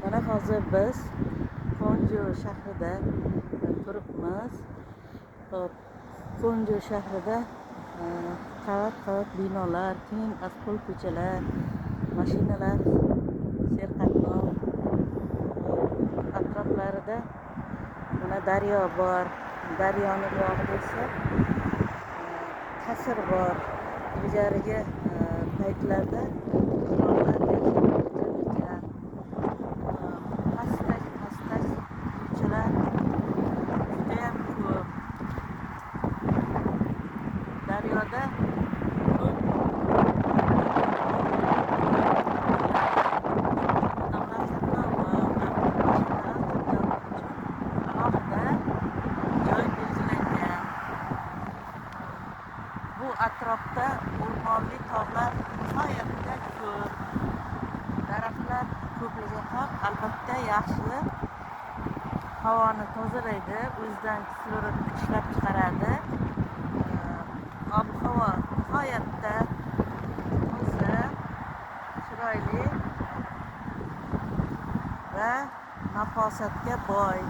Mana hozir biz Konjo shahrida turibmiz. Hop, Konjo shahrida qavat-qavat binolar, keng asfalt ko'chalar, mashinalar serqatnov. Atroflarida mana daryo bor. Daryoni bog'ida esa qasr bor. Ilgarigi paytlarda pastak uychalar judayam ko'p. Daryoda bu atrofda o'rmonli tog'lar nihoyatda ko'p. Daraxtlar ko'pligi ham albatta yaxshi. Havoni tozalaydi, o'zidan kislorod ishlab chiqaradi. Ob-havo nihoyatda toza, chiroyli va nafosatga boy.